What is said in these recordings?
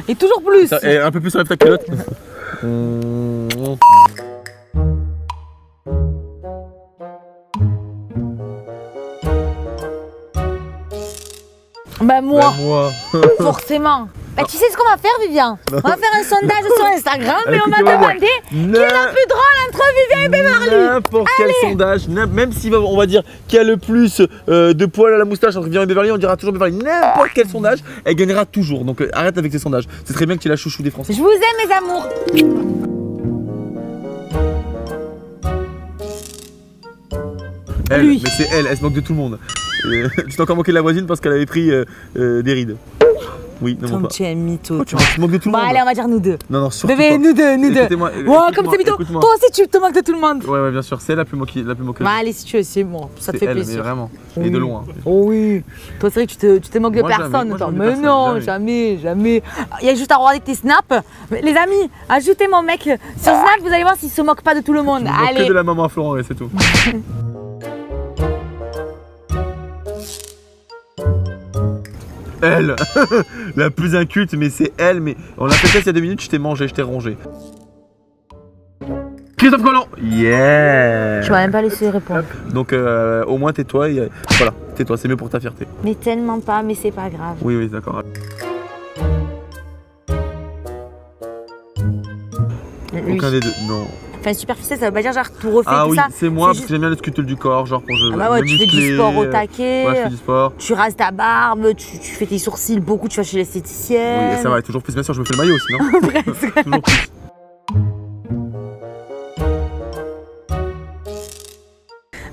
Et toujours plus. Et un peu plus, enlève ta culotte. Bah moi, moi. forcément. Bah, tu sais ce qu'on va faire, Vivian? On va faire un sondage sur Instagram et on va demander qui est la plus drôle entre Vivian et Beverly. N'importe quel sondage, même si on va dire qui a le plus de poils à la moustache entre Vivian et Beverly, on dira toujours Beverly. N'importe quel sondage, elle gagnera toujours. Donc arrête avec ces sondages. C'est très bien que tu es la chouchou des Français. Je vous aime, mes amours. Elle, Lui. mais c'est elle se moque de tout le monde. Tu t'es encore moqué de la voisine parce qu'elle avait pris des rides. Oui, non, Tom, pas. tu es un mytho. Tu te moques de tout le Bon, monde. allez, on va dire nous deux. Non, non, surtout Bébé, pas. nous deux. Écoutez-moi, Ouais, comme c'est mytho. écoute-moi. Toi aussi, tu te moques de tout le monde. Ouais, bien sûr, c'est la plus moqueuse. Bah, allez, si tu veux, c'est bon. Ça te fait elle, plaisir. mais vraiment. Oui. Et de loin. Oh oui. Toi, c'est vrai que tu te moques de Moi, jamais. personne. Moi, je toi. me moque de Mais personne, non, jamais. Il y a juste à regarder tes snaps. Mais les amis, ajoutez mon mec sur Snap, vous allez voir s'il se moque pas de tout le monde. Je me moque Allez. que de la maman à Florent et c'est tout. Elle, la plus inculte, mais c'est elle. Mais on a fait ça il y a 2 minutes, je t'ai mangé, je t'ai rongé. Christophe Colomb. Yeah. Tu m'as même pas laissé répondre. Donc au moins tais-toi et voilà, tais-toi, c'est mieux pour ta fierté. Mais tellement pas, mais c'est pas grave. Oui, d'accord. Lui. Aucun des deux, non. Enfin, superficiel, ça veut pas dire genre tout refait, Ah tout oui, ça. c'est moi parce juste- que j'aime bien le sculpture du corps, genre pour Ah bah ouais, tu fais du sport au taquet. Ouais, je fais du sport. Tu rases ta barbe, tu fais tes sourcils beaucoup, tu vas chez l'esthéticienne. Oui, et ça va, toujours plus, bien sûr, je me fais le maillot aussi, non? Presque. Toujours plus.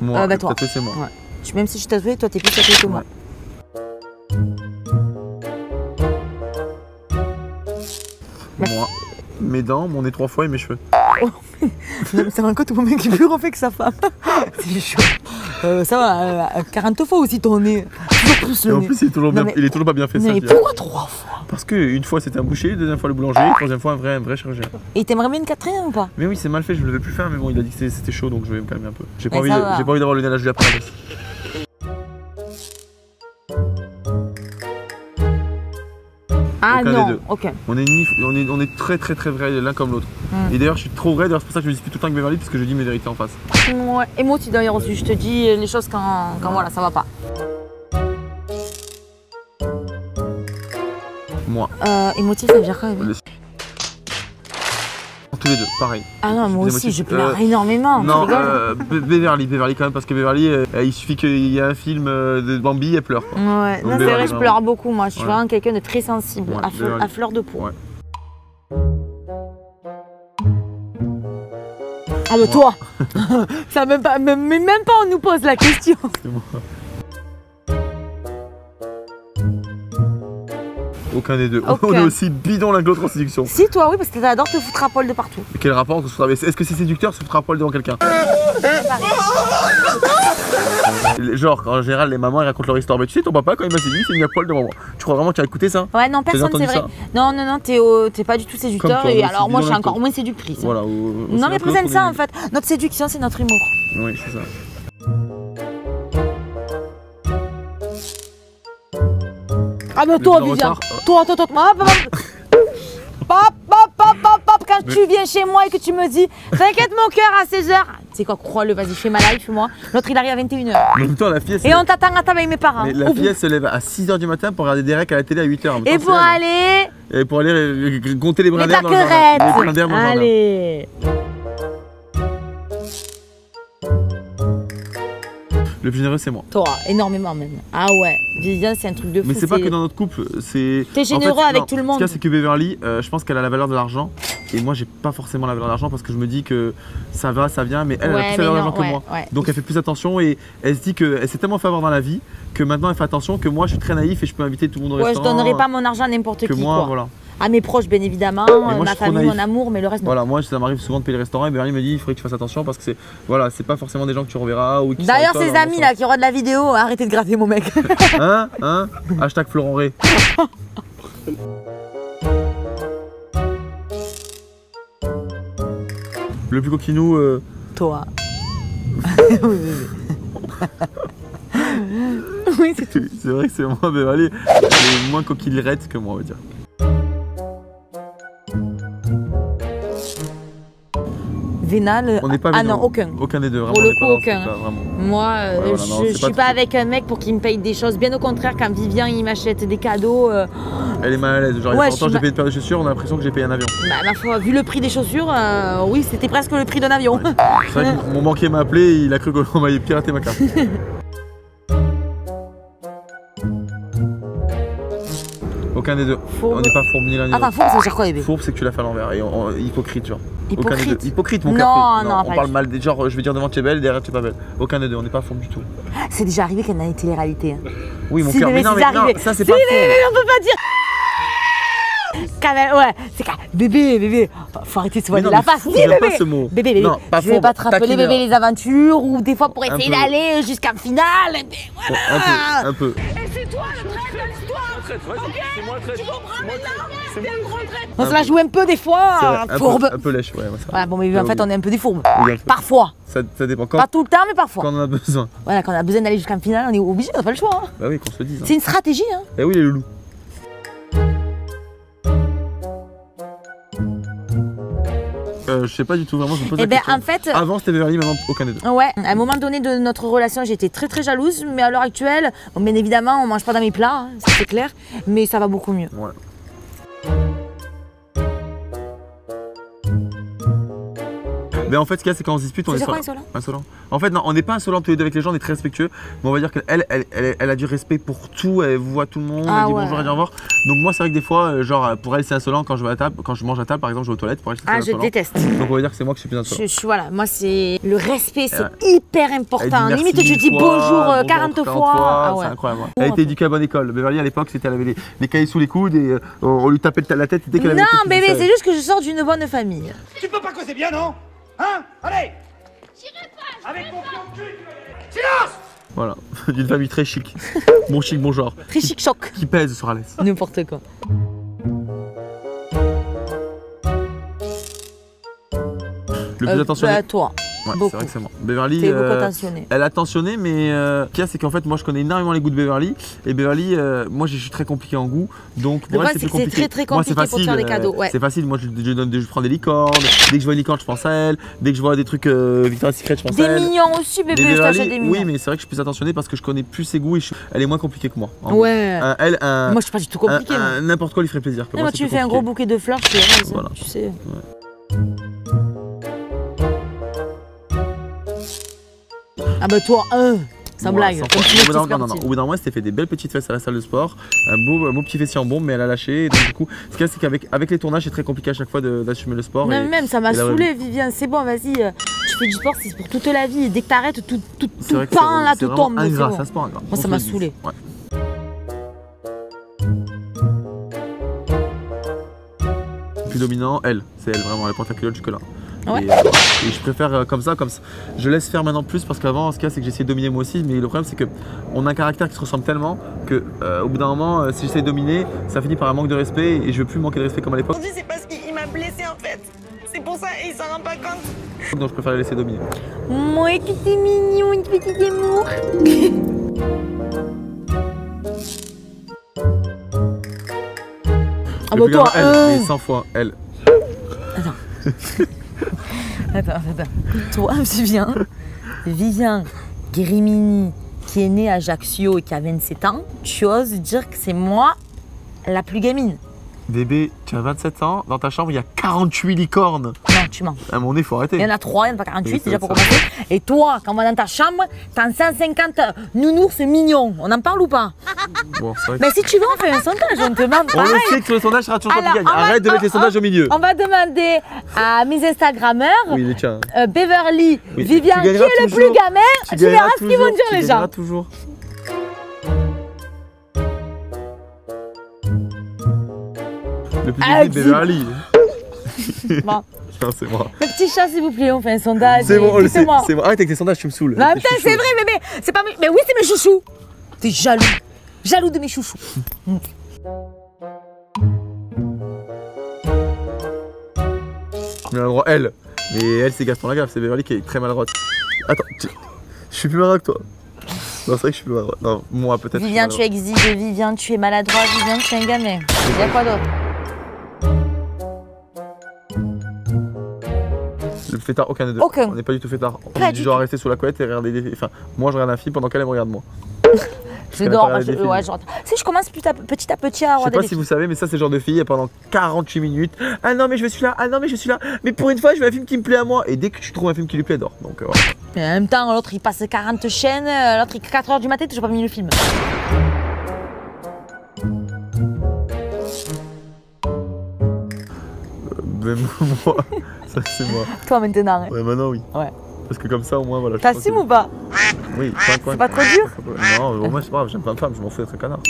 Moi, Bah, toi. tatoué, c'est moi. Ouais. Même si je suis tatouée, toi t'es plus tatouée que moi. Moi, mes dents, mon nez 3 fois et mes cheveux. Non, mais ça rend compte au mec qui est plus refait que sa femme. C'est chaud. Ça va, 40 fois aussi ton nez. Toujours plus Et le en nez. plus, Non, mais- il est toujours pas bien fait Non, ça. mais je dirais. pourquoi 3 fois? Parce qu'une fois c'était un boucher, deuxième fois le boulanger, troisième fois un vrai chirurgien. Et t'aimerais bien une quatrième ou pas? Mais oui, c'est mal fait, je ne le vais plus faire, mais bon, il a dit que c'était chaud donc je vais me calmer un peu. J'ai pas, Mais envie ça de- va. j'ai pas envie d'avoir le nez à la Julia Prada. Ah Aucun des non, deux. ok. On est très vrais l'un comme l'autre. Mm. Et d'ailleurs, je suis trop vrai, d'ailleurs, c'est pour ça que je me dispute tout le temps avec Beverly, parce que je dis mes vérités en face. Ouais. Et moi aussi d'ailleurs aussi, je te dis les choses quand voilà, ça va pas. Moi. Émotif, ça veut dire quoi? Amy? Tous les deux, pareil. Ah non, moi Des aussi, émotifs. je pleure énormément. Non, tu rigoles Beverly quand même, parce que Beverly, il suffit qu'il y ait un film de Bambi, elle pleure. Quoi. Ouais, Donc non, c'est Beverly, vrai, je vraiment. pleure beaucoup moi. Je suis Ouais. vraiment quelqu'un de très sensible, Ouais, à Beverly. fleur de peau. Ouais. Ah bah toi ça même pas, même pas on nous pose la question. C'est moi. Aucun des deux. Aucun. On est aussi bidon l'un que l'autre en séduction. Si toi oui, parce que t'adores te foutre à poil de partout. Mais quel rapport entre se foutre à- Est-ce que c'est séducteur de se foutre à poil devant quelqu'un? Genre, en général, les mamans elles racontent leur histoire. Mais tu sais, ton papa, quand il m'a séduit, c'est mis à poil devant moi. Tu crois vraiment que tu as écouté ça? Ouais non, personne entendu c'est vrai. ça Non, t'es pas du tout séducteur Comme toi, et moi, alors c'est moi je suis bidon encore l'un que moins séductrice. Voilà. Non mais présente ça en fait. Notre séduction c'est notre humour. Oui, c'est ça. Ah bah toi en Vivian, retard. toi, Pop, quand tu viens chez moi et que tu me dis t'inquiète mon cœur à 16h. Tu sais quoi, crois-le, vas-y, fais ma live, fais-moi. L'autre il arrive à 21h. En même temps, la fille, Et on t'attend à table avec mes parents. mais au la bout. fille, elle se lève à 6h du matin pour regarder Derek à la télé à 8h. Et pour aller. Et pour aller compter les brins Les d'air dans le jardin. Les brins taquerettes. d'air dans le jardin. Allez. Le plus généreux, c'est moi. Toi, énormément même. Ah ouais, Vivian, c'est un truc de fou. Mais c'est pas que dans notre couple, c'est. T'es généreux avec tout le monde. Ce qu'il y a, c'est que Beverly, je pense qu'elle a la valeur de l'argent. Et moi, j'ai pas forcément la valeur de l'argent parce que je me dis que ça va, ça vient, mais elle, elle a Ouais, plus mais la valeur non, d'argent que ouais, moi. ouais. Donc elle fait plus attention et elle se dit qu'elle s'est tellement fait avoir dans la vie que maintenant elle fait attention que moi je suis très naïf et je peux inviter tout le monde au Ouais, je restaurant. donnerai pas mon argent à n'importe que qui. moi, quoi. voilà. À mes proches, bien évidemment, moi, je ma suis trop famille, naïf. mon amour, mais le reste non. Voilà, moi ça m'arrive souvent de payer le restaurant et Beverly me dit il faudrait que tu fasses attention parce que c'est voilà, c'est pas forcément des gens que tu reverras ou qui sont D'ailleurs, avec toi ces dans amis le là qui regardent la vidéo, arrêtez de gratter mon mec. sens. Hein Hashtag Florent Ray. Le plus coquinou, Toi. Oui, c'est tout. c'est vrai que c'est moi, Beverly, elle est moins coquillerette que moi, on va dire. vénal. On n'est pas Ah vénal. non, aucun. Aucun des deux, vraiment. Pour le on est coup, pas dans aucun. ce truc-là, vraiment. Moi, voilà, non, je c'est suis pas pas avec un mec pour qu'il me paye des choses. Bien au contraire, quand Vivian il m'achète des cadeaux. Elle est mal à l'aise. Genre, Ouais, il y a longtemps, j'ai payé une paire de chaussures, on a l'impression que j'ai payé un avion. Bah, ma foi, vu le prix des chaussures, oui, c'était presque le prix d'un avion. C'est vrai que mon banquier m'a appelé, il a cru qu'on m'avait piraté ma carte. Aucun des deux. Fourbe. On n'est pas fourbe ni l'un ni l'autre. Attends, fourbe, ça veut dire quoi, bébé? Fourbe, c'est que tu l'as fait à l'envers. Et hypocrite, genre. Aucun des deux. Hypocrite. Hypocrite, mon Non, cœur. non, On pas parle du mal. Genre, je vais dire devant tu es belle, derrière tu es pas belle. Aucun des deux, on n'est pas fourbe du tout. C'est déjà arrivé qu'elle a une télé-réalité. Hein. Oui, mon Si, cœur. bébé, Mais non, c'est mais non, arrivé. ça c'est Si, pas bébé, fourbe. on peut pas dire. Quand même, ouais, c'est quand bébé, faut arrêter de se voiler non, la mais face. fourbe, Si, j'aime bébé, pas ce mot. bébé, Non, pas je vais fourbe, pas te rappeler taquineur. bébé les aventures ou des fois pour essayer peu. d'aller jusqu'en finale. Et puis voilà. Un peu. Et c'est toi le traître de l'histoire. Ok, tu comprends maintenant? Bien le grand traître. On se la joue un peu des fois, fourbe. Un peu lèche, ouais. Ça. Voilà, bon, mais en fait, on est un peu des fourbes. Oui, un peu. Parfois. Ça dépend quand, Pas tout le temps, mais parfois. quand on en a besoin. Voilà, quand on a besoin d'aller jusqu'en finale, on est obligé, on n'a pas le choix. Hein. Bah oui, qu'on se le dise. Hein. C'est une stratégie. Hein. Eh oui, les loulous. Je sais pas du tout, vraiment, je me pose Eh la ben, question. en fait, Avant c'était Beverly, maintenant aucun des deux. ouais, à un moment donné de notre relation, j'étais très jalouse, mais à l'heure actuelle, bon, bien évidemment, on mange pas dans mes plats, hein, ça c'est clair, mais ça va beaucoup mieux. Ouais. Mais en fait, ce qu'il y a, c'est quand on se dispute, on est C'est quoi insolent? insolent. En fait, non, on n'est pas insolent tous les deux avec les gens, on est très respectueux. Mais on va dire qu'elle elle a du respect pour tout, elle voit tout le monde, Ah elle dit ouais. bonjour, elle dit au revoir. Donc, moi, c'est vrai que des fois, genre, pour elle, c'est insolent quand je vais à table, quand je mange à table, par exemple, je vais aux toilettes, pour elle, c'est très Ah, je insolent. déteste. Donc, on va dire que c'est moi qui suis plus insolent. Je suis, voilà, moi c'est le respect, c'est hyper Elle important. dit Limite, merci je dis mille bonjour fois, 40 fois. Ah ouais. C'est incroyable. Elle était éduquée à bonne école. Beverly, à l'époque, c'était elle avait les cahiers sous les coudes et on lui tapait la tête dès qu'elle avait Non, des trucs qui bébé, disaient. c'est juste que je sors d'une bonne famille. Tu peux pas causer bien, non? Hein? Allez! J'irai pas! Avec mon plan de cul, tu vas y aller. Silence! Voilà, d'une famille très chic. Bon chic, bon genre. Très chic-choc. Qui pèse sur Alès. N'importe quoi. Le plus attentionné. Bah, toi. Ouais, beaucoup. c'est vrai que c'est moi. Beverly, T'es beaucoup attentionné. elle a attentionné, mais ce qu'il y a, c'est qu'en fait, moi, je connais énormément les goûts de Beverly. Et Beverly, moi, je suis très compliqué en goût. Donc, pour Le elle, c'est problème, plus c'est que compliqué. c'est très Moi, c'est compliqué pour te faire des facile, cadeaux. Ouais. C'est facile. Moi, je prends des licornes. Dès que je vois une licorne, je pense à elle. Dès que je vois des trucs Victoria's Secret, je pense Des à elle. mignons aussi, bébé, Mais je t'achète Beverly, des mignons. oui, mais c'est vrai que je suis plus attentionné parce que je connais plus ses goûts et elle est moins compliquée que moi. en Ouais. gros. Elle, Moi, je suis pas du tout compliqué. moi. n'importe quoi lui ferait plaisir. Moi, tu me fais un gros bouquet de fleurs, je suis heureuse, Voilà. tu sais. Ah bah toi, sans blague. Comme tu veux, Non, t'es non, sportive. au bout d'un moment, elle s'était fait des belles petites fesses à la salle de sport, un beau petit fessier en bombe, mais elle a lâché. Donc, du coup, ce qu'il y a, c'est qu'avec les tournages, c'est très compliqué à chaque fois d'assumer le sport. Non, et- mais même ça m'a et la saoulé, Viviane. C'est bon, vas-y. Tu fais du sport, c'est pour toute la vie. Et dès que t'arrêtes, tout c'est vrai que pan là, c'est tout vraiment tombe. ingrat, c'est c'est un bon. sport ingrat. Moi, ça m'a saoulé. Ouais. Plus dominant, elle, c'est elle vraiment, elle porte la culotte jusque là. Ah ouais. Et je préfère comme ça. Je laisse faire maintenant plus parce qu'avant, ce qu'il y a, c'est que j'essayais de dominer moi aussi. Mais le problème, c'est que on a un caractère qui se ressemble tellement que au bout d'un moment, si j'essaie de dominer, ça finit par un manque de respect et je veux plus manquer de respect comme à l'époque. Aujourd'hui, c'est parce qu'il m'a blessé en fait. C'est pour ça et il s'en rend pas compte. Donc je préfère la laisser dominer. Moi, que t'es mignon, une petite amour. Ah Le bah plus gamin, toi, elle, mais 100 fois, elle. Attends. Toi, Vivian Grimini, qui est née à Ajaccio et qui a 27 ans, tu oses dire que c'est moi la plus gamine. Bébé, tu as 27 ans, dans ta chambre, il y a 48 licornes. Non, tu mens. À un moment donné, il faut arrêter. Il y en a 3, il n'y en a pas 48 Oui, déjà ça, pour ça. commencer. Et toi, quand on va dans ta chambre, t'as 150 nounours mignons. On en parle ou pas? Bon, c'est vrai que- Mais si tu veux, on fait un sondage, on te demande On pareil. le sait que sur le sondage, sera toujours toi qui Alors, gagne. Arrête de mettre les sondages au milieu. On va demander à mes Instagrammeurs, Oui, les tiens. Beverly, Oui, Vivian, tu qui est gagneras le toujours. plus gamin. Tu verras ce qu'ils vont dire tu les gagneras gens. toujours. Le plus Ah, gagnant, Beverly. Bon. Non, c'est moi. Le petit chat, s'il vous plaît, on fait un sondage. C'est bon, on le sait. Dites-moi. C'est bon. Arrête avec tes sondages, tu me saoules. Mais Tes putain, chouchous. c'est vrai, bébé. C'est pas mes... Mais oui, c'est mes chouchous. T'es jaloux. Jaloux de mes chouchous. Mais elle a le droit, elle. Mais elle, c'est Gaston Lagaffe. C'est Beverly qui est très maladroite. Attends, je suis plus maladroit que toi. Non, c'est vrai que je suis plus maladroit. Non, moi, peut-être. Vivian, tu exiges. Vivian, tu es maladroit. Vivian, tu es un gamin. Il y a quoi d'autre? qui? Le fêtard, aucun des deux. Aucun. On n'est pas du tout fêtard. On Pas est du du genre à rester sous la couette et regarder des. Enfin, moi je regarde un film pendant qu'elle me regarde moi. Je qu'elle a dors, pas regardé des films. ouais, si je commence petit à petit à Je sais regarder pas des si vous savez, mais ça c'est le genre de fille et pendant 48 minutes. Ah non mais je suis là, ah non mais je suis là. Mais pour une fois je veux un film qui me plaît à moi. Et dès que tu trouves un film qui lui plaît, dors. Donc voilà. Mais en même temps, l'autre il passe 40 chaînes, l'autre il 4h du matin, toujours pas mis le film. Même moi, ça c'est moi. Toi maintenant. Hein. Ouais maintenant oui. Ouais. Parce que comme ça au moins voilà. je T'assumes pense ou pas? que- Oui, C'est pas trop dur? Non, au moins c'est pas grave, j'aime plein de femmes, je m'en fous d'être un canard.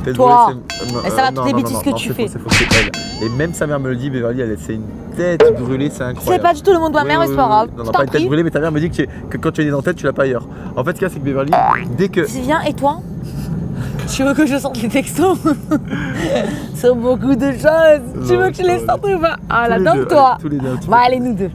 Tête Toi. brûlée, c'est- Et ça va, non, toutes les non, bêtises non, que non, tu c'est fais. faux, c'est faux, c'est elle. Et même sa mère me le dit, Beverly, c'est une tête brûlée, c'est incroyable. C'est pas du tout le monde de ma Oui, mère, oui, mais c'est pas oui, grave. oui. Non, Je non, t'en pas une tête prie. brûlée, mais ta mère me dit que quand tu as une dents tête, tu l'as pas ailleurs. En fait, ce qu'il y a, c'est que Beverly, dès que. Viens, et toi? Tu veux que je sorte les textos? Sur beaucoup de choses. Tu veux que je les sorte ou pas? Ah, la Tous les dent, deux, toi. allez, tous les deux, un petit Bah, peu. allez, nous deux.